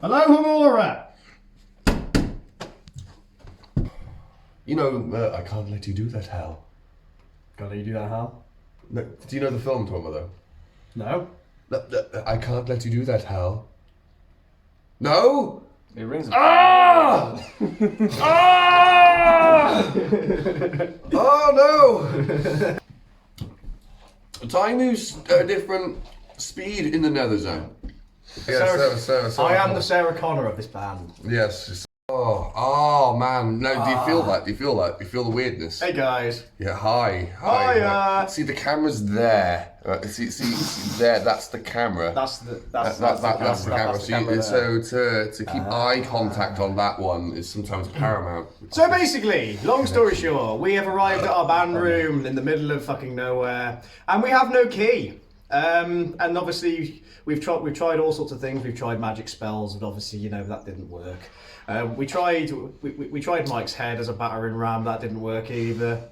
Hello, Hamura! You know, I can't let you do that, Hal. Can't let you do that, Hal? No, do you know the film, BroodMother? No. I can't let you do that, Hal. No? It rings a bell. Ah! Ah! Oh no! Time moves at a different speed in the Netherzone. Yes, I am the Sarah Connor of this band. Yes. Oh man. No, do you feel that? Do you feel that? Do you feel the weirdness? Hey guys. Yeah, hi. Hiya. See, the camera's there. See, there. That's the camera. That's the camera. So To keep eye contact on that one is sometimes paramount. So basically, long story short, we have arrived at our band room in the middle of fucking nowhere, and we have no key. And obviously, we've tried all sorts of things. We've tried magic spells, but obviously, you know, that didn't work. We tried Mike's head as a battering ram. That didn't work either.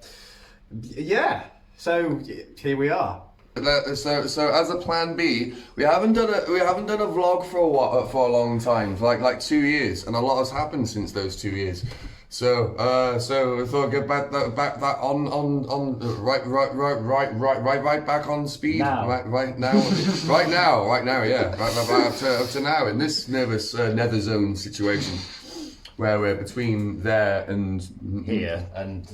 Yeah. So here we are. So as a plan B, we haven't done a vlog for a long time, for like 2 years, and a lot has happened since those 2 years. So we thought I'd get back that on right back on speed now. right now, yeah, right up to now in this nervous Netherzone situation. Where we're between there and here, and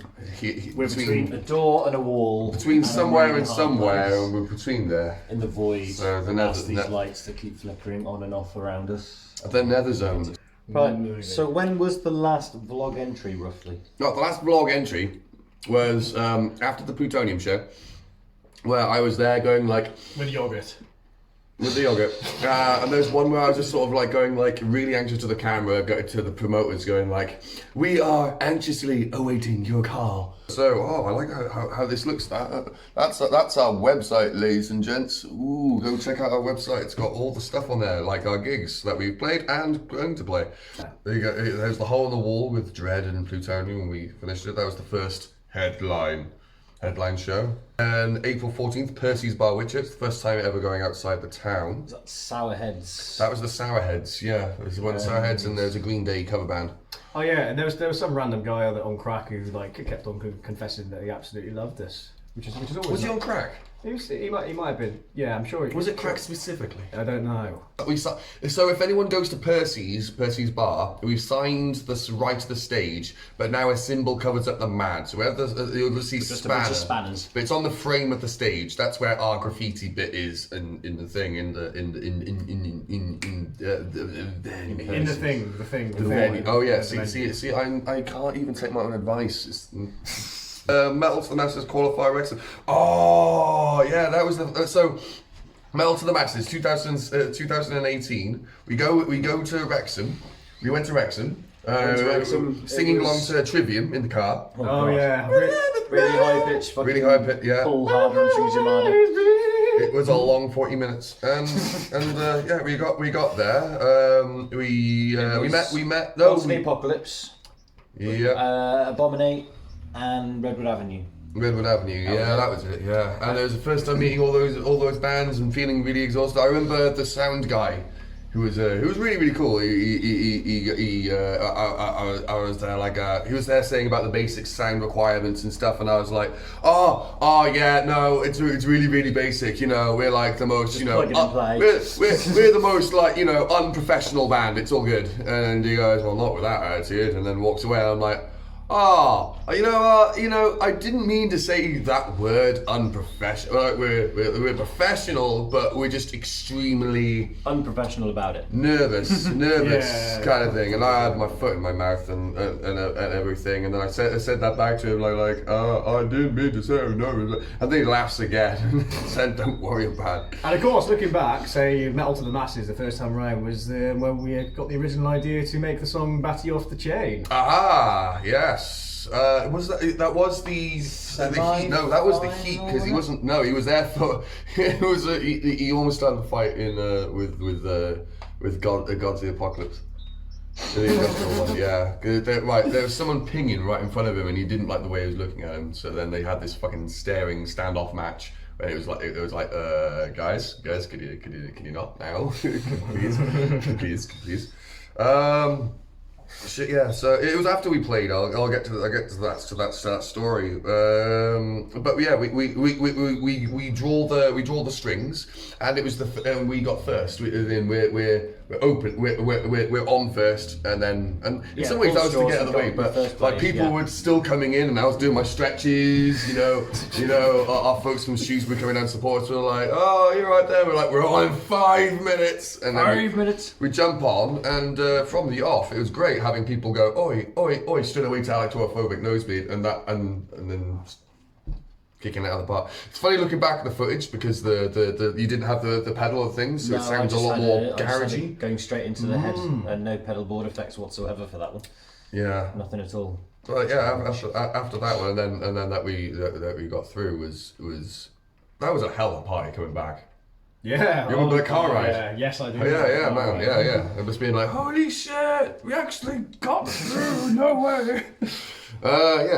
we're between a door and a wall. Between somewhere and somewhere, and we're between there. In the void, so these lights that keep flickering on and off around us. The Netherzone. Right, so when was the last vlog entry, roughly? No, the last vlog entry was after the Plutonium show, where I was there going like... With yogurt. With the yogurt. And there's one where I was just sort of like going like really anxious to the camera, to the promoters going like, we are anxiously awaiting your call. So, I like how this looks. That's our website, ladies and gents. Ooh, go check out our website. It's got all the stuff on there, like our gigs that we've played and going to play. There you go. There's the hole in the wall with Dread and Plutonium when we finished it. That was the first headline show. And April 14th, Percys Bar, Witchurch, the first time ever going outside the town. Was that Sourheads? That was the Sourheads, yeah. It was one of the Sourheads, and there was a Green Day cover band. Oh yeah, and there was some random guy on crack who like kept on confessing that he absolutely loved us, which is always. Was he on crack? He might have been. Yeah, I'm sure. Was it crack specifically? I don't know. So if anyone goes to Percys Bar, we've signed this right to the stage, but now a symbol covers up the mad. So you'll see spanners, but it's on the frame of the stage. That's where our graffiti bit is in the thing the thing. Oh yeah. See, I can't even take my own advice. Metal to the Masses qualifier Wrexham. Oh yeah, that was so. Metal to the Masses 2018. We go to Wrexham. We went to Wrexham. Singing along to Trivium in the car. Oh yeah, really high pitch. Really high pitch. Yeah. Pull harder and choose your mind. It was a long 40 minutes, and yeah, we got there. We met. Gods of the Apocalypse. Yeah. Abominate. And Redwood Avenue, yeah, that was it, yeah. And it was the first time meeting all those bands and feeling really exhausted. I remember the sound guy, who was really cool. I was there like he was there saying about the basic sound requirements and stuff, and I was like, oh yeah, no, it's really basic. You know, we're like the most, just you know, we're the most like, you know, unprofessional band. It's all good. And he goes, well, not with that attitude, and then walks away. And I'm like, you know, I didn't mean to say that word unprofessional. Like we're professional, but we're just extremely unprofessional about it. Nervous yeah, kind of thing. And I had my foot in my mouth and everything. And then I said that back to him like, I didn't mean to say no. And then he laughs again and said, don't worry about it. And of course, looking back, say Metal to the Masses the first time around was when we got the original idea to make the song Batty Off the Chain. Ah, yes. Was that was the heat? No, that was the heat because he wasn't. No, he was there for. It was he almost started a fight in with Gods of the Apocalypse. The industrial one, yeah. There was someone pinging right in front of him, and he didn't like the way he was looking at him. So then they had this fucking staring standoff match And it was like, guys, can you not now? please. Shit, yeah. So it was after we played. I'll get to that story. But yeah, we draw the strings, and it was and we got first. We're open. We're on first, and in some ways that was to get out of the way. But like people were still coming in, and I was doing my stretches. Our folks from Shoes were coming down to support us. We were like, oh, you're right there. We're on in 5 minutes, and then 5 minutes. We jump on, and from the off, it was great having people go, oi, straight away to Alactophobic nosebleed, and then kicking it out of the park. It's funny looking back at the footage because the you didn't have the pedal of things, so it sounds a lot more garagey. Going straight into the head, and no pedal board effects whatsoever for that one. Yeah, nothing at all. But yeah, after that one, and then that we got through was that was a hell of a party coming back. Yeah. You remember the car ride? Yeah. Yes, I do. Oh, yeah, man. Yeah. It was being like, holy shit, we actually got through. No way.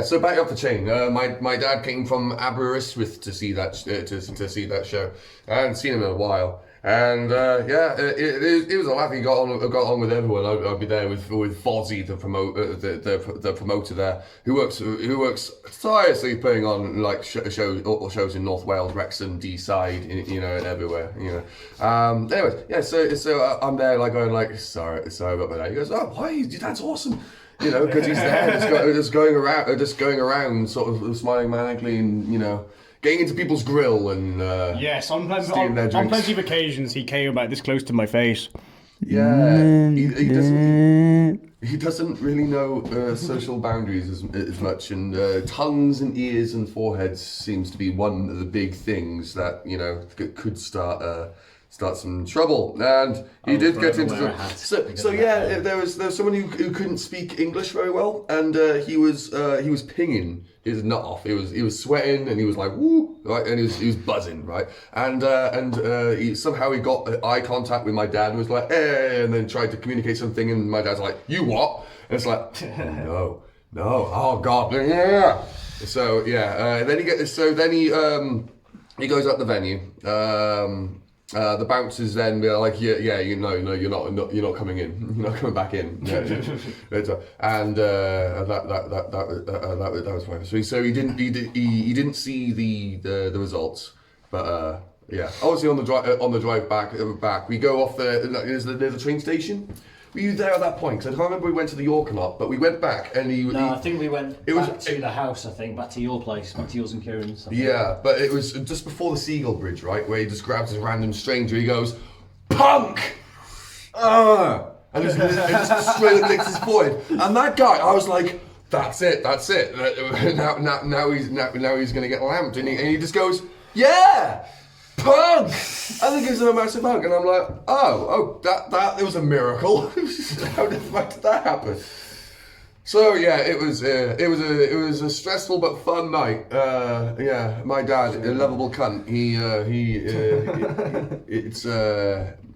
So back up the chain. My dad came from Aberystwyth to see that show. I hadn't seen him in a while. And it was a laugh. He got on with everyone. I'd be there with Fozzie, the promoter there, who works tirelessly putting on like shows in North Wales, Wrexham, Deeside, and everywhere. Anyways, yeah. So I'm there like going like sorry about my dad. He goes, oh, why? Your dad's awesome. Because he's there, just going around, sort of smiling manically, and getting into people's grill and yes, on plenty of occasions he came about this close to my face. Yeah, he doesn't really know social boundaries as much, and tongues and ears and foreheads seems to be one of the big things that could start some trouble. And he did get into there was someone who couldn't speak English very well, and he was pinging his nut off. He was sweating, and he was like woo, right, and he was buzzing, right, and he got eye contact with my dad and was like hey, and then tried to communicate something, and my dad's like, you what? And it's like no, oh god, yeah. So yeah, then he goes up the venue. The bouncers then be like, yeah, you're not coming in, you're not coming back in. And that was fine. So he didn't see the results, but yeah. Obviously on the drive back, we go off near the train station. Were you there at that point? Because I can't remember we went to the York or not, but we went back and I think we went back to the house, back to your place, back to yours and Kieran's. Yeah, but it was just before the Seagull Bridge, right, where he just grabs a random stranger, he goes, punk! And just straight licks his forehead. And that guy, I was like, that's it. Now he's going to get lamped, and he just goes, yeah! Pug! And he gives him a massive hug, and I'm like, that was a miracle. How the fuck did that happen? So yeah, it was a stressful but fun night. My dad, a lovable cunt.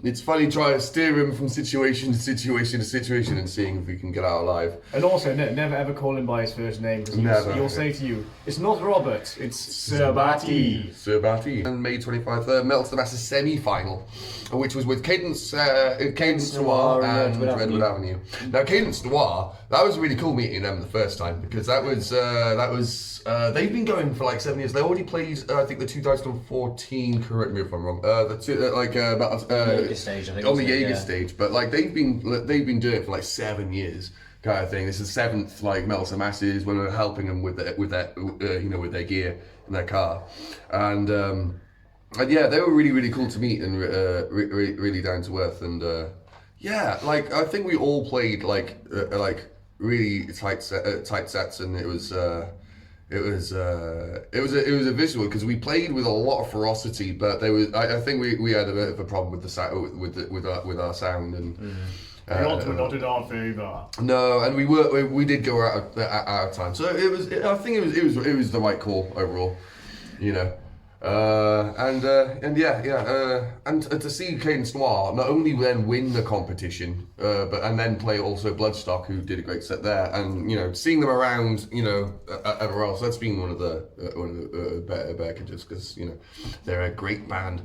It's funny trying to steer him from situation to situation and seeing if we can get out alive. And also, never ever call him by his first name, because he'll say to you, it's not Robert, it's Sir Batty. Sir Batty. And May 25th, Melts the Masters semi-final, which was with Cadence Noir and Redwood Avenue. Now, Cadence Noir, that was really cool meeting them the first time, because that was they've been going for like 7 years. They already played, I think, the 2014. Correct me if I'm wrong. Stage, I think, on the Jaeger stage, but like they've been doing it for like 7 years, kind of thing. This is the 7th like Melts and Masses when we're helping them with their gear in their car, and yeah, they were really cool to meet and really down to earth, and like I think we all played like really tight sets, and it was a visual because we played with a lot of ferocity, but I think we had a bit of a problem with with our sound, and we're not in our favour. No, and we did go out of time, so I think it was the right call overall, And to see Cadence Noir not only then win the competition, and then play also Bloodstock, who did a great set there, and seeing them around, everywhere else, that's been one of the better packages, because they're a great band,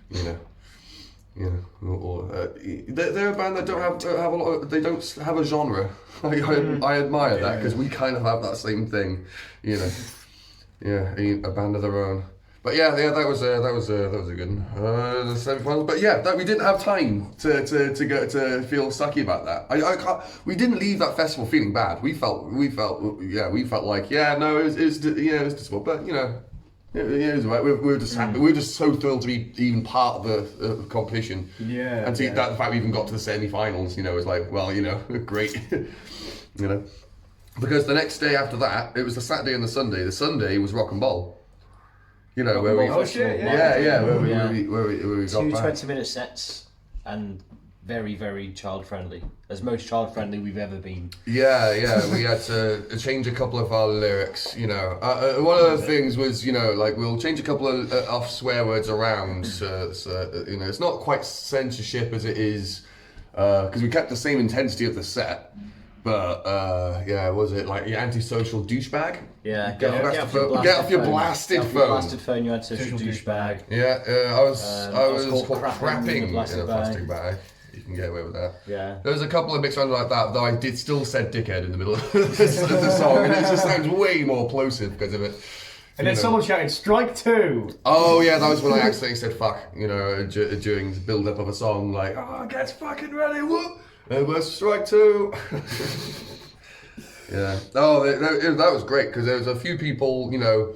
they're a band that don't have a lot. They don't have a genre. I admire that, because we kind of have that same thing, a band of their own. But that was a good one. The semi-finals. But we didn't have time to feel sucky about that. We didn't leave that festival feeling bad. We felt like it was dismal, but it was right. We were just happy. We were just so thrilled to be even part of the competition. Yeah. And the fact we even got to the semi-finals, was like, well, great. Because the next day after that, it was the Saturday and the Sunday. The Sunday was Rock and Bowl. Where we... Oh shit! Where we got 2 back. 20-minute sets and very, very child-friendly. As most child-friendly we've ever been. Yeah, we had to change a couple of our lyrics, One of the things was, we'll change a couple of off swear words around, so it's not quite censorship as it is, because we kept the same intensity of the set, but, was it like your antisocial douchebag? Yeah, Get off your blasted phone. Blasted phone, you antisocial douchebag. Yeah, I was called crapping crapping in a plastic plastic bag. You can get away with that. Yeah. There was a couple of mixed ones like that, though I did still said dickhead in the middle of the song, and it just sounds way more plosive because of it. And then someone shouted, "Strike 2!" Oh yeah, that was when I accidentally said fuck, during the build-up of a song, like, get fucking ready, whoop! And we're strike 2! Yeah. Oh, that was great, because there was a few people, your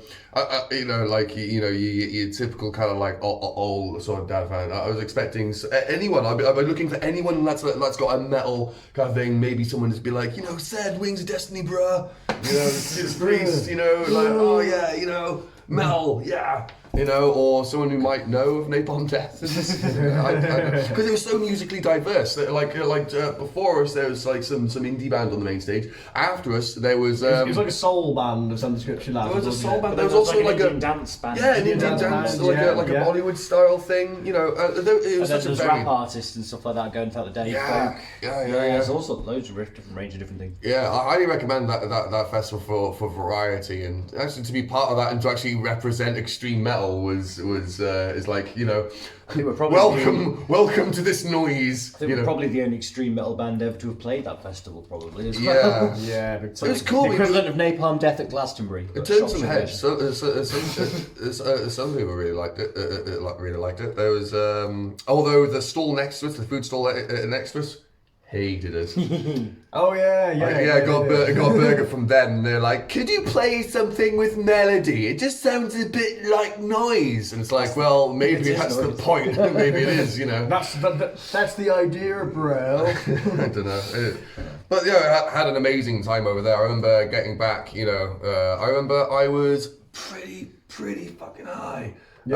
typical kind of like old sort of dad fan. I was expecting anyone. I'd be looking for anyone that's got a metal kind of thing. Maybe someone just be like, Sad Wings of Destiny, bruh. Judas Priest. Metal, yeah. Or someone who might know of Napalm Death. Because it was so musically diverse. That, before us, there was like some indie band on the main stage. After us, there was... it was like a soul band of some description. There was a soul band. There was also like an Indian dance band. Yeah, an Indian dance, like a Bollywood style thing. It was such a there's rap artists and stuff like that going throughout the day. Yeah. There's also loads of different range of different things. Yeah, I highly recommend that festival for variety, and actually to be part of that and to actually represent extreme metal is like, I think we're probably welcome to this noise. I think we're probably the only extreme metal band ever to have played that festival, probably. Yeah. It was cool. The equivalent of Napalm Death at Glastonbury. It turned some heads. Some people really liked it. There was although the stall next to us, the food stall next to us, hated us. Oh yeah. Got a burger from them. And they're like, "Could you play something with melody? It just sounds a bit like noise." And it's like, well, maybe that's the point. Maybe it is. That's the idea, bro. I don't know. But I had an amazing time over there. I remember getting back. I remember I was pretty fucking high. I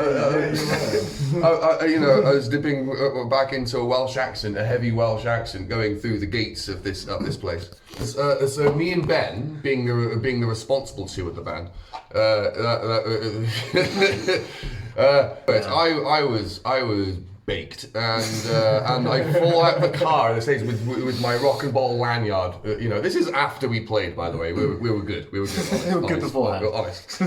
was dipping back into a Welsh accent, a heavy Welsh accent, going through the gates of this place. So me and Ben, being the responsible two of the band, I was baked, and I fall out of the car and it says with my rock and ball lanyard. This is after we played, by the way. We were good. We were good. Honest, we were good beforehand. Honest.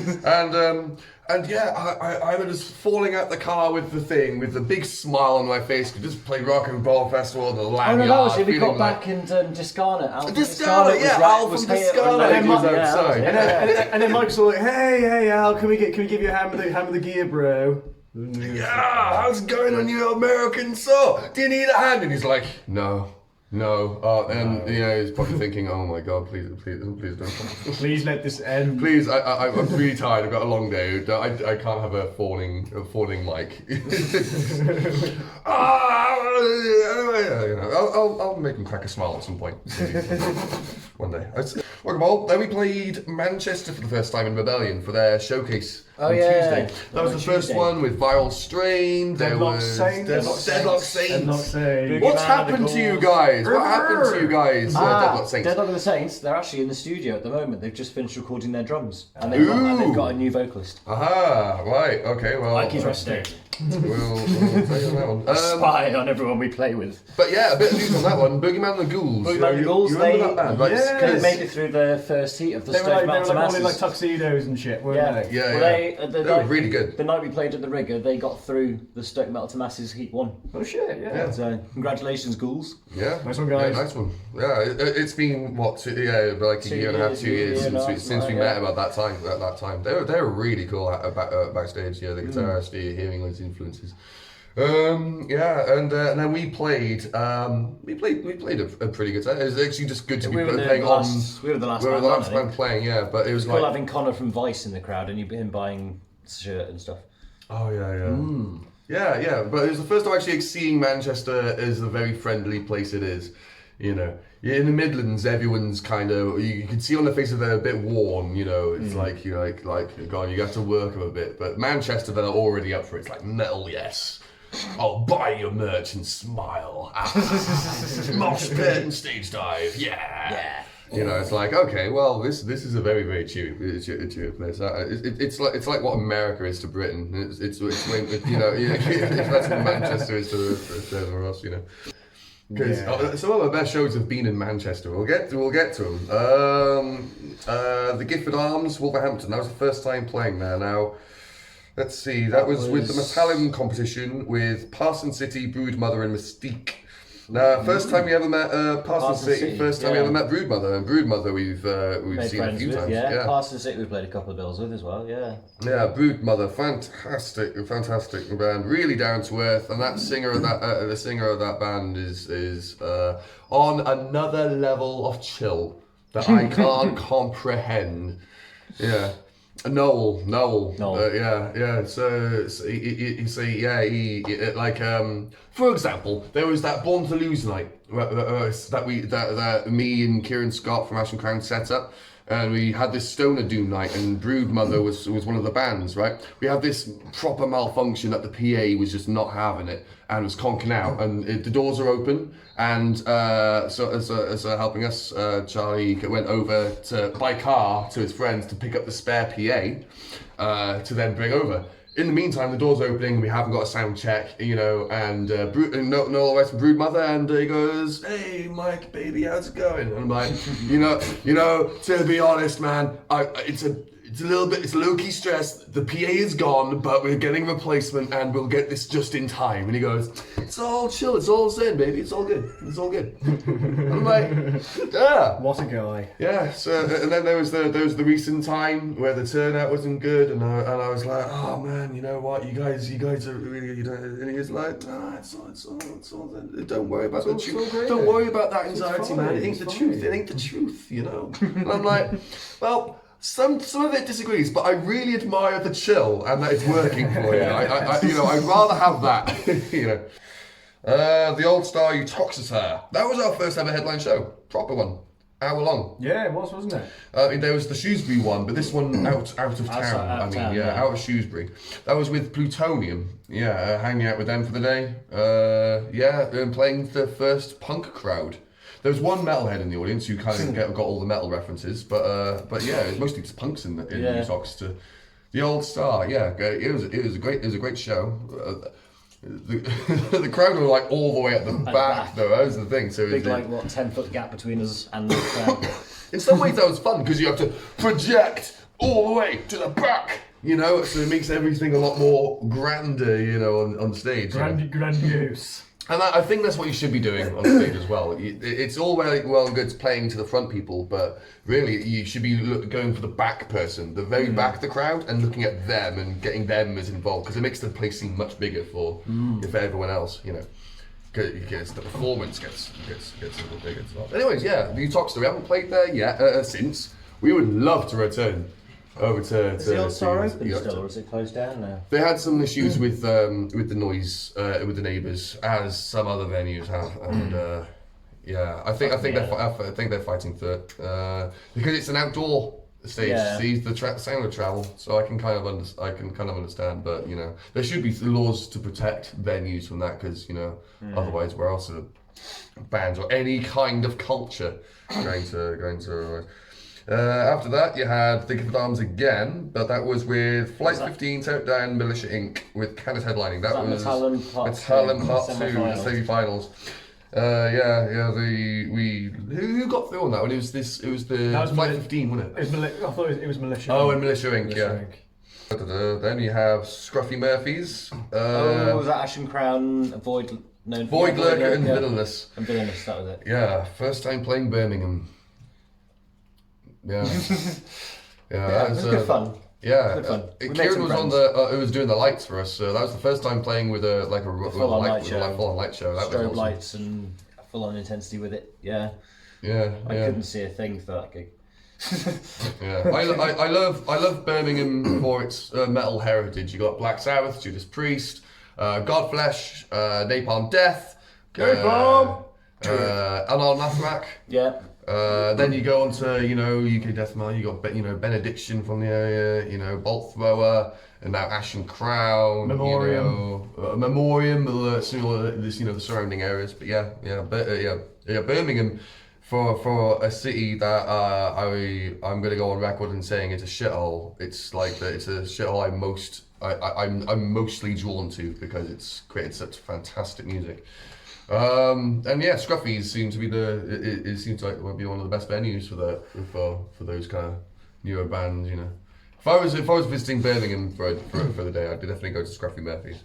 And I was just falling out the car with the big smile on my face. Could just play rock and roll festival and the lanyard. Oh no, that was it. We got back and Discarnate. Al from Discarnate was outside. And then Mike's all like, "Hey, Al, can we give you a hand with the gear, bro?" Yeah, how's it going on your American soul? Do you need a hand? And he's like, no. He's probably thinking, oh my god, please don't. Please let this end. Please, I'm really tired. I've got a long day. I can't have a falling mic. I'll make him crack a smile at some point. One day. Then we played Manchester for the first time in Rebellion for their showcase. on yeah. Tuesday. That was the first Tuesday. one with Viral Strain. There Deadlock was Saints. Deadlock Saints. Deadlock Saints. What's Boogeyman happened of the to you Ghouls. guys? What happened to you guys? Deadlock Saints. Deadlock of the Saints, they're actually in the studio at the moment. They've just finished recording their drums. And they've got a new vocalist. Aha, right, okay, well. Like his resting. We'll take on that one. Spy on everyone we play with. But yeah, a bit of news on that one. Boogeyman and the Ghouls. Boogeyman and the Ghouls, You remember they- that band? Right? Yeah. They made it through the first heat of the They were Stone like, Mountain all in like Masses. tuxedos and shit, weren't Yeah, they? Yeah, well, yeah. the They were night- really good. The night we played at the Rigger, they got through the Stoke Metal to Masses Heat 1. Oh shit, yeah. So, congratulations, Ghouls. Yeah. Nice one, guys. Yeah, nice one. Yeah, it's been what? Like a 2 year and a half, years, 2 years year and a since half, we right, met yeah. about that time. At that time, they were really cool backstage. Yeah, the guitarist, hearing those influences. Yeah, and then we played. We played a pretty good time. It was actually just good to be We were the playing last- we were the last We were band the on, last I think. band playing. Yeah, but it was Cool like. having Connor from Vice in the crowd and him buying shirt and stuff. Oh yeah. Yeah, but it was the first time actually seeing Manchester as a very friendly place it is. You know, in the Midlands, everyone's kind of, you can see on the face of they're a bit worn, you know, it's like, you God, you have to work them a bit. But Manchester, they're already up for it. It's like, metal, yes. I'll buy your merch and smile. Mosh pit and stage dive, yeah. You know, it's like, okay, well, this is a very, very cheery place. It's like what America is to Britain. It's you know, that's what Manchester is to everyone else, you know. Because some of our best shows have been in Manchester. We'll get to them. The Gifford Arms, Wolverhampton. That was the first time playing there. Now, let's see. That was with the Metallium competition with Parson City, BroodMother, and Mystique. Now, first time we ever met Parson City. First time we ever met BroodMother. And BroodMother we've Made seen a friends few with, times. yeah. Parson City we played a couple of bills with as well, yeah. Yeah, BroodMother, fantastic band, really down to earth, and that singer of that, the singer of that band is on another level of chill that I can't comprehend. Yeah. Noel. Yeah. So for example, there was that Born to Lose night that me and Kieran Scott from Ash and Crown set up. And we had this Stoner Doom night, and BroodMother was one of the bands, right? We had this proper malfunction that the PA was just not having it and was conking out, and the doors are open, and so as helping us, Charlie went over by car to his friends to pick up the spare PA to then bring over. In the meantime, the door's opening, we haven't got a sound check, you know, and Noel arrives from BroodMother, and he goes, "Hey, Mike, baby, how's it going?" And I'm like, you know, to be honest, man, it's a little bit, it's low-key stress. The PA is gone, but we're getting a replacement, and we'll get this just in time. And he goes, "It's all chill, it's all zen, baby, it's all good. And I'm like, yeah. What a guy. Yeah, so and then there was the recent time where the turnout wasn't good, and I was like, oh man, you know what, you guys are really, you know, and he was like, nah, it's all don't worry about the truth, don't worry about that anxiety, man, it ain't the truth, you know. And I'm like, well, some of it disagrees, but I really admire the chill and that it's working for you. I'd rather have that, you know. The Old Star Uttoxeter. That was our first ever headline show, proper one. Hour long. Yeah, it was, wasn't it? There was the Shrewsbury one, but this one out of town. Out of Shrewsbury. That was with Plutonium. Yeah, hanging out with them for the day. And playing the first punk crowd. There was one metalhead in the audience who kind of got all the metal references, but yeah, it was mostly just punks in Uttoxeter. The Old Star, yeah, it was a great show. The crowd were like all the way at the back, though. That was the thing. So Big, 10-foot gap between us and the crowd. In some ways, that was fun because you have to project all the way to the back, you know. So it makes everything a lot more grander, you know, on stage. Grandiose. And I think that's what you should be doing on stage as well. It's all well and good playing to the front people, but really you should be going for the back person, the very back of the crowd, and looking at them and getting them as involved, because it makes the place seem much bigger for everyone else, you know. Because the performance gets a little bigger as well. Anyways, yeah, the Uttoxeter, we haven't played there yet since. We would love to return over to Is the Old Star open the still, or is it closed down now? They had some issues with the noise with the neighbours, as some other venues have, and yeah, I think they're fighting for it because it's an outdoor stage. Yeah. See the sound of travel, so I can kind of understand. But you know, there should be laws to protect venues from that, because you know, otherwise, where else are bands or any kind of culture going to? After that, you had Think of Arms again, but that was with Flight 15, Tone Down, Militia Inc. with Canis headlining. That was Metallum Part Part 2, semi-finals. Who got through on that one? It was the Flight 15, wasn't it? I thought it was Militia. Oh, and Militia Inc. Militia Yeah. Then you have Scruffy Murphys. was that Ashen Crown, Void Lurker and Villainous. And Villainous, that was it. Yeah, first time playing Birmingham. Yeah. It was good fun. Yeah, Good fun. We made Kieran some was on friends. the. It was doing the lights for us. So that was the first time playing with a full-on light show. full-on light show. That was Strobe awesome. lights and full-on intensity with it. Yeah. Yeah, I couldn't see a thing for that gig. Yeah, I love Birmingham for its metal heritage. You got Black Sabbath, Judas Priest, Godflesh, Napalm Death, Anal Yeah. Then you go on to, UK Death Metal, you got, Benediction from the area, Bolt Thrower, and now Ashen Crown, Memoriam. Memoriam, the surrounding areas. But Birmingham, for a city that I'm gonna go on record and saying it's a shithole. It's like it's a shithole I'm mostly drawn to because it's created such fantastic music. And yeah, Scruffy's seems to be it seems like would be one of the best venues for those kind of newer bands. If I was visiting Birmingham for the day, I'd definitely go to Scruffy Murphy's.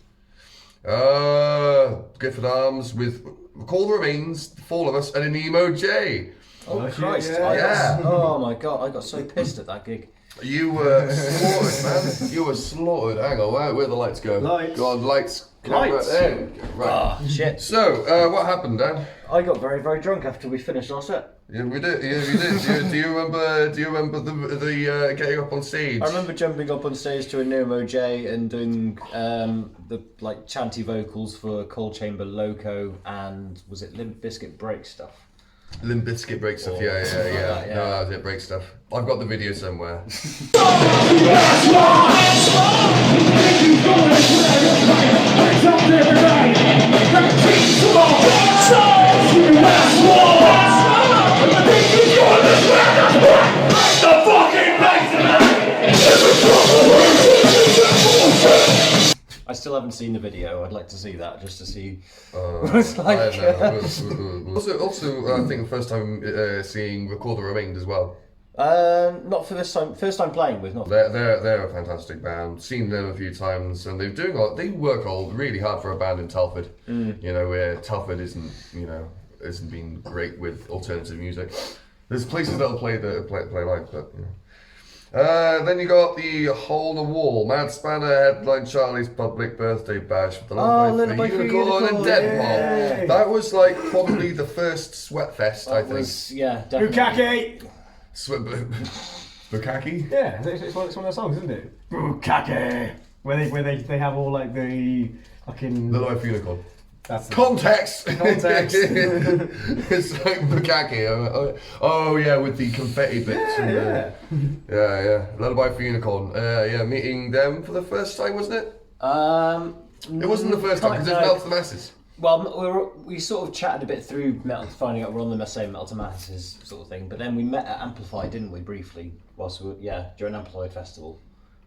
Gifford Arms with Recall the Remains, The Fall of Us, and Enemo J. Oh Christ! Yeah. Oh my God! I got so pissed at that gig. You were slaughtered, man. You were slaughtered. Hang on, where the lights go? Lights. Go on, lights. Camera. Lights. There we go. Right. Ah, shit. So, what happened, Dan? I got very, very drunk after we finished our set. Yeah, we did. Yeah, we did. Do you remember the getting up on stage? I remember jumping up on stage to a Enemo J and doing the chanty vocals for Cold Chamber Loco and was it Limp Bizkit Break Stuff? Limp Bizkit Break Stuff. Yeah. yeah. No, that was it. Break Stuff. I've got the video somewhere. I still haven't seen the video. I'd like to see that just to see what I it's like. don't know. Also, I think the first time seeing Record the Remains as well. Not for this time. First time playing with. Not. They're a fantastic band. Seen them a few times, and they work really hard for a band in Telford. Where Telford isn't been great with alternative music. There's places that'll play live, but. Then you got the Hole the Wall, Mad Spanner headline Charlie's public birthday bash with the Lullaby for for Unicorn and Unicorn, Dead yay. Mob. That was like probably the first Sweatfest, I think. Yeah, definitely. Bukake! Bukaki? Yeah, it's one of their songs, isn't it? Bukake! Where they have all like the fucking... The Lullaby for Unicorn. That's the... Context! Context. It's like Bukaki. Oh yeah, with the confetti bits. Yeah. Lullaby for Unicorn. Meeting them for the first time, wasn't it? It wasn't the first time because it Melt to the Masses. Well, we sort of chatted a bit through Metal, finding out we're on the same Metal to Masses sort of thing. But then we met at Amplify, didn't we, briefly? During Amplify Festival.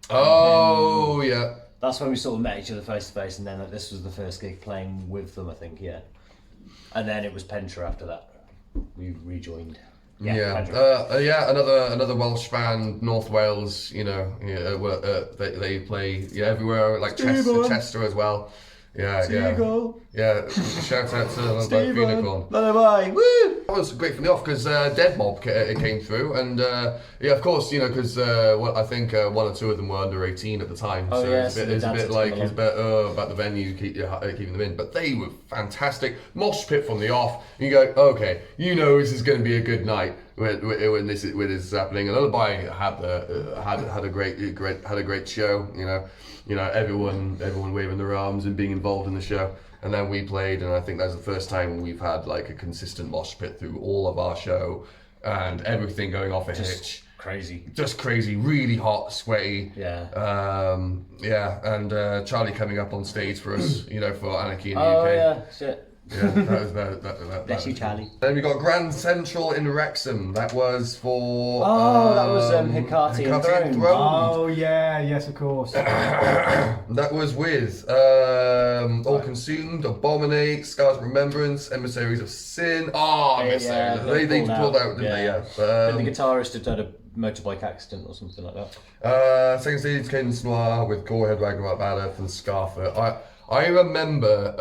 Oh yeah. That's when we sort of met each other face to face, and then this was the first gig playing with them, I think, yeah. And then it was Pentra after that. We rejoined. Another Welsh band, North Wales. They play everywhere, like Chester as well. Seagull. Yeah. Shout out to Lullaby for Unicorn. Lullaby, woo! That was great from the off because Dead Mob came through, and of course, because I think one or two of them were under 18 at the time, Oh, so yeah, it's a bit like it's about the venue keeping them in. But they were fantastic. Mosh pit from the off. You go, okay, this is going to be a good night when this is happening. And Lullaby had a great show. Everyone waving their arms and being involved in the show. And then we played, and I think that's the first time we've had like a consistent mosh pit through all of our show, and everything going off a hitch. Crazy. Just crazy, really hot, sweaty. Yeah. And Charlie coming up on stage for us, for Anarchy in the Oh UK. yeah, shit. Yeah, that was that. Bless you, Charlie. Then we got Grand Central in Wrexham. That was for. That was Hecate Enthroned. Oh yeah, yes of course. That was with All Consumed, Abominate, Scars of Remembrance, Emissaries of Sin. Oh, Emissaries. They pulled out, didn't they? Yeah. The guitarist had a motorbike accident or something like that. Second stage, Cadence Noir with Gorehead, Ragnarok, Bad Earth, and Scarfoot. I remember.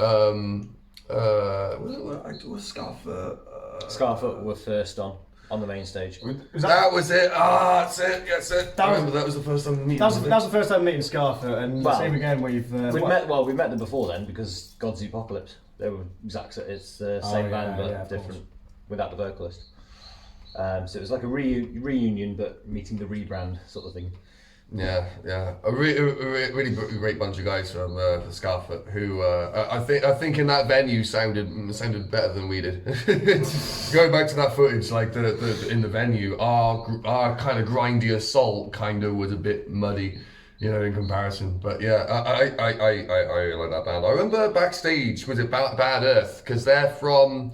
Was Scarfoot? Scarfoot were first on the main stage. That was it. That's it. That's it. I remember that was the first time meeting. That was the first time meeting Scarfoot, and same again. We've met them before then because God's the Apocalypse. They were it's the same band but different without the vocalist. So it was like a reunion but meeting the rebrand sort of thing. Yeah, a really great bunch of guys from Scarfoot who I think in that venue sounded better than we did. Going back to that footage, like the in the venue, our kind of grindy assault kind of was a bit muddy, in comparison. But yeah, I like that band. I remember backstage, was it Bad Earth? Because they're from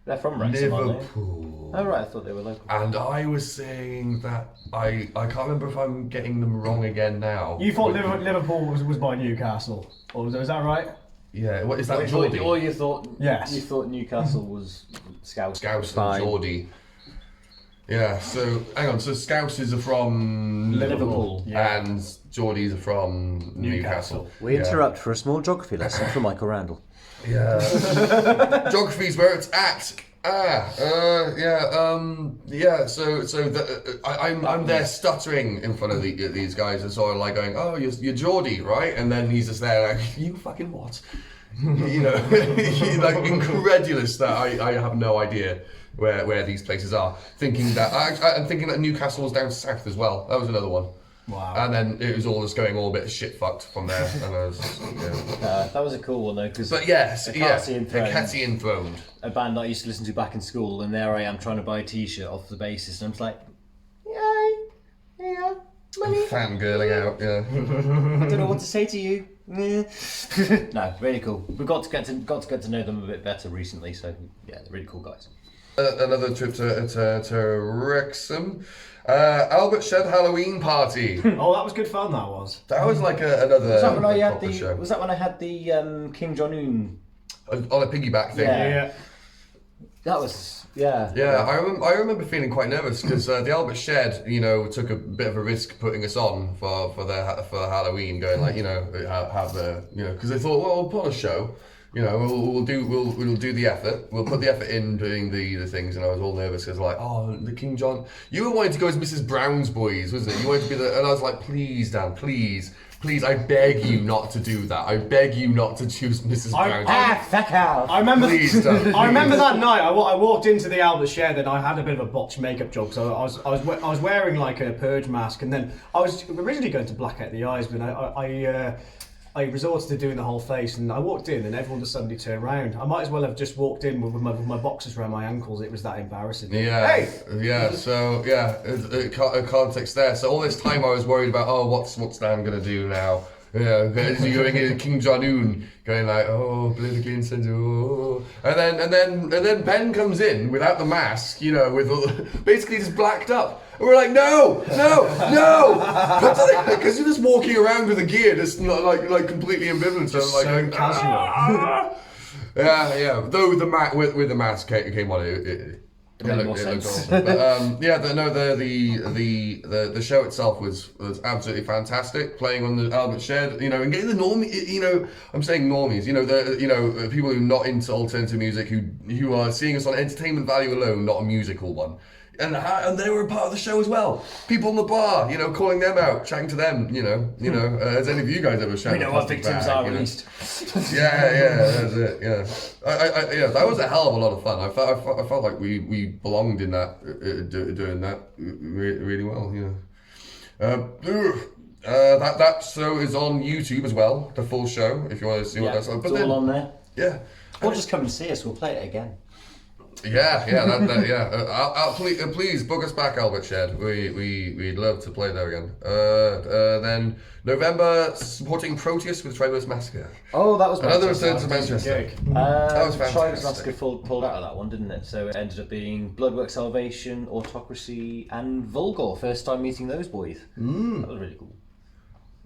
Wrexham, Liverpool. Oh right, I thought they were local. And I was saying that I can't remember if I'm getting them wrong again now. You thought Liverpool was by Newcastle, or is that right? Yeah, what is that? Geordie? Or you thought? Yes. You thought Newcastle was Scouse. Scouse and Geordie. Yeah. So hang on. So Scouses are from Liverpool. and Geordies are from Newcastle. We interrupt for a small geography lesson from Michael Randall. Yeah. Geography's where it's at. I'm there stuttering in front of these guys and sort of like going, oh, you're Geordie, right? And then he's just there like, you fucking what? Like incredulous that I have no idea where these places are. Thinking that Newcastle was down south as well. That was another one. Wow. And then it was all just going all a bit shit fucked from there. And I was, that was a cool one though. But yes, Hecate Enthroned. A band that I used to listen to back in school, and there I am trying to buy a t-shirt off the bassist, and I'm just like, yeah, money. Fangirling out, yeah. I don't know what to say to you. No, really cool. We've got to get to know them a bit better recently, so yeah, they're really cool guys. Another trip to Wrexham. Albert Shed Halloween party. Oh, that was good fun. That was. That was like another. Was that when I had show. Was that when I had the King Jong-un on a piggyback thing? Yeah. That was Yeah, I remember feeling quite nervous because the Albert Shed, took a bit of a risk putting us on for Halloween, going like, have the, because they thought, well, we'll put on a show. We'll do the effort. We'll put the effort in doing the things, and I was all nervous because like, oh, the King John. You were wanting to go as Mrs. Brown's boys, wasn't it? You wanted to be and I was like, please, Dan, please, I beg you not to do that. I beg you not to choose Mrs. Brown's. fuck out. I remember. Please don't. I remember that night. I walked into the Albert Shed and I had a bit of a botched makeup job. So I was wearing like a purge mask, and then I was originally going to black out the eyes, but I resorted to doing the whole face, and I walked in and everyone just suddenly turned around. I might as well have just walked in with my boxers around my ankles. It was that embarrassing. Yeah. Hey! Yeah. So yeah, a context there. So all this time I was worried about, oh, what's Dan gonna do now? Yeah, you're going in King Jong-un, going like, oh, politically insensitive, oh. And then Ben comes in without the mask, with basically just blacked up. And we're like, no, because you're just walking around with a gear, just not like completely ambivalent. Just so so casual. Yeah. Though with the mask came on, it looked awesome. But the show itself was absolutely fantastic. Playing on the Albert Shed, and getting the normie, I'm saying normies, the people who are not into alternative music, who are seeing us on entertainment value alone, not a musical one. And they were a part of the show as well. People in the bar, calling them out, chatting to them, Has any of you guys ever shouted? We know what victims are, at least. Yeah, that's it. Yeah, that was a hell of a lot of fun. I felt like we belonged in that, doing that really well. That show is on YouTube as well. The full show, if you want to see what that's like. But it's all on there. Yeah. Or just come and see us. We'll play it again. Please book us back, Albert Shed. We'd love to play there again. Then November, supporting Proteus with Tribus Massacre. Oh, that was another Manchester. return to Manchester. That was fantastic. Tribus Massacre pulled out of that one, didn't it? So it ended up being Bloodwork Salvation, Autocracy, and Volgor. First time meeting those boys. That was really cool.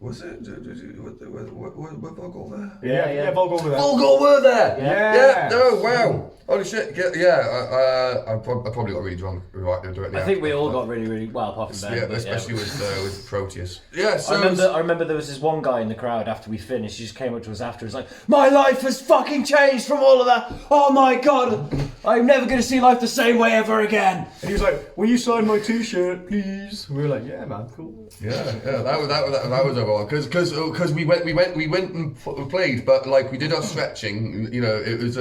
Was it? Were Volgor there? Yeah, Volgor were there. Volgor were there! Yeah. No, wow. Holy shit. I probably got really drunk directly I think we all got really well, apart from Ben. Yeah, but especially with Proteus. Yeah, so I remember there was this one guy in the crowd after we finished. He just came up to us after. He was like, "My life has fucking changed from all of that. Oh my god, I'm never going to see life the same way ever again." And he was like, "Will you sign my T-shirt, please?" We were like, "Yeah, man, cool." Yeah, that was overall because we went and played, but like we did our stretching. You know, it was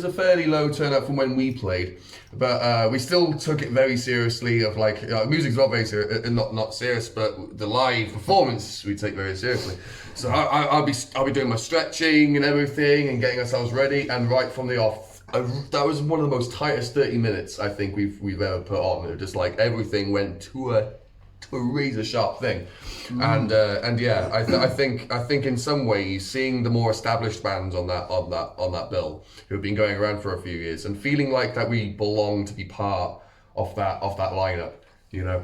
a fairly low turnout from when we played, but we still took it very seriously. Of like, music's not very serious, not serious, but the live performance we take very seriously. So I'll be doing my stretching and everything and getting ourselves ready. And right from the off, that was one of the most tightest 30 minutes I think we've ever put on. It was just like everything went to a razor sharp thing, and yeah, I think in some ways seeing the more established bands on that bill who have been going around for a few years and feeling like that we belong to be part of that lineup, you know,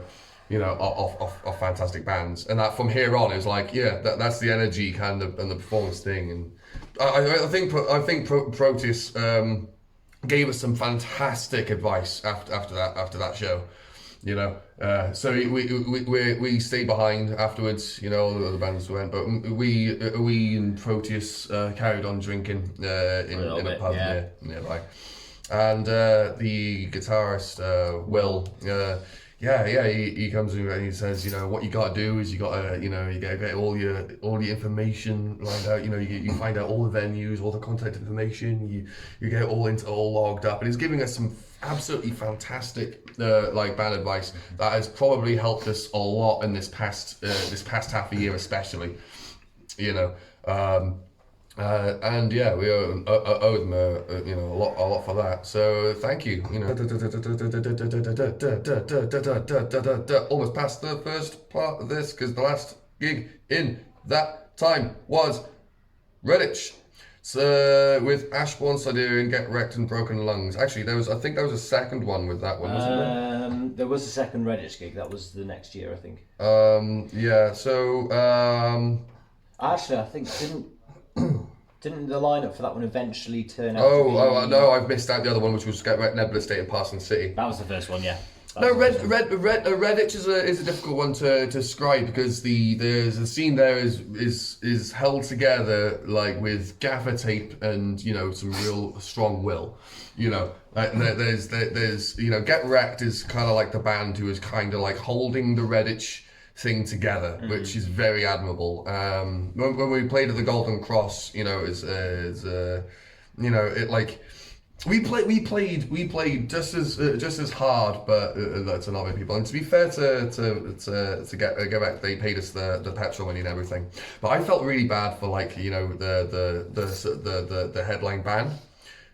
of fantastic bands, and that from here on is like, yeah, that's the energy kind of and the performance thing, and I think Proteus gave us some fantastic advice after that show. You know, so we stayed behind afterwards. You know, all the other bands went, but we and Proteus carried on drinking in a pub nearby, and the guitarist Will. He comes in and he says, you know, what you got to do is you got to get all the information lined out. You know, you find out all the venues, all the contact information. You get all logged up, and he's giving us some absolutely fantastic band advice that has probably helped us a lot in this past half a year, especially. You know. And yeah, we owe them a lot for that. So thank you. You know, almost past the first part of this because the last gig in that time was Redditch. So with Ashbourne, Siberian, Get Wrecked and Broken Lungs. Actually, I think there was a second one with that one, wasn't there? There was a second Redditch gig. That was the next year, I think. Yeah. So actually, I think didn't the lineup for that one eventually turn out? No, I've missed out the other one, which was Get Wrecked, Nebula State and Parsons City. That was the first one, yeah. No, Redditch is a difficult one to describe because the scene there is held together like with gaffer tape and some real strong will. There's Get Wrecked is kind of like the band who is kind of like holding the Redditch thing together, which is very admirable. When we played at the Golden Cross, we played just as hard, but to not many people. And to be fair to get back, they paid us the petrol money and everything. But I felt really bad for the headline band.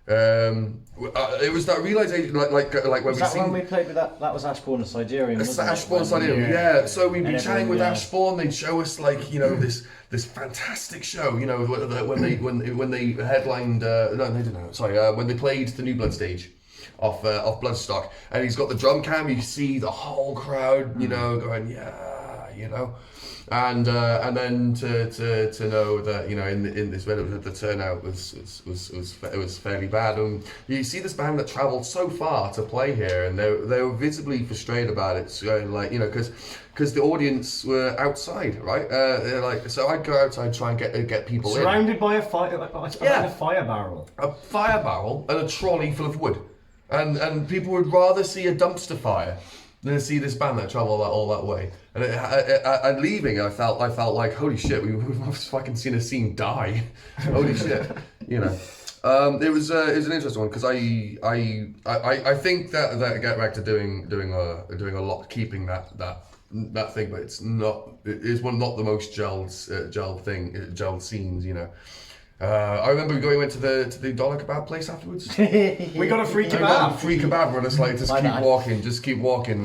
It was that realization, like when was that when we played with that was Ashbourne and Siberian. It's the Ashbourne Siberian, yeah. So we'd be chatting with Ashbourne. They'd show us this fantastic show. When they headlined. When they played the New Blood stage off Bloodstock, and he's got the drum cam. You see the whole crowd, going and then to know that in this Reddit the turnout was fairly bad. You see this band that travelled so far to play here, and they were visibly frustrated about it. So because the audience were outside, right? So I'd go outside, try and get people surrounded by a fire barrel, and a trolley full of wood, and people would rather see a dumpster fire than to see this band that travelled all that way. And leaving, I felt like, holy shit, we've fucking seen a scene die. Holy shit, It was an interesting one because I think that Get Back to doing a lot, keeping that thing, but it's not the most gelled scenes, I remember we went to the dollar kebab place afterwards. We got a free We got a kebab. free kebab, and it's like just My keep bad. walking, just keep walking.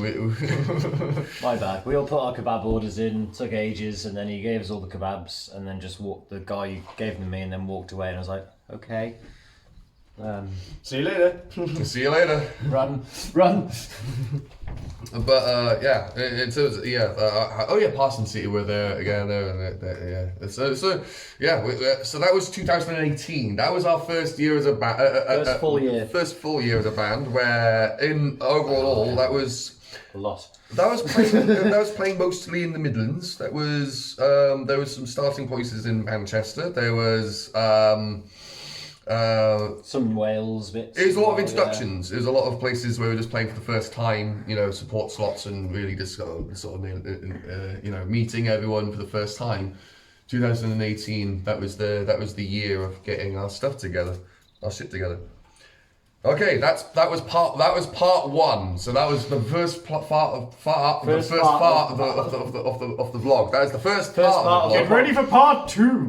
My bad. We all put our kebab orders in, took ages, and then he gave us all the kebabs, and then just walked. The guy gave them to me, and then walked away. And I was like, okay. See you later. See you later. Run. But yeah, in terms of, oh yeah, Parsons City were there again. Yeah. So that was 2018. That was our first year as a band. First full year. First full year as a band. Where in overall that was A lot. that was playing mostly in the Midlands. That was there was some starting places in Manchester. There was. Some Wales bits. It was a lot of as well, introductions. It was a lot of places where we were just playing for the first time, support slots and really just meeting everyone for the first time. 2018, that was the year of getting our stuff together, our shit together. Okay, that was part one. So that was the first part of the vlog. That is the first part of the vlog. Get ready for part 2.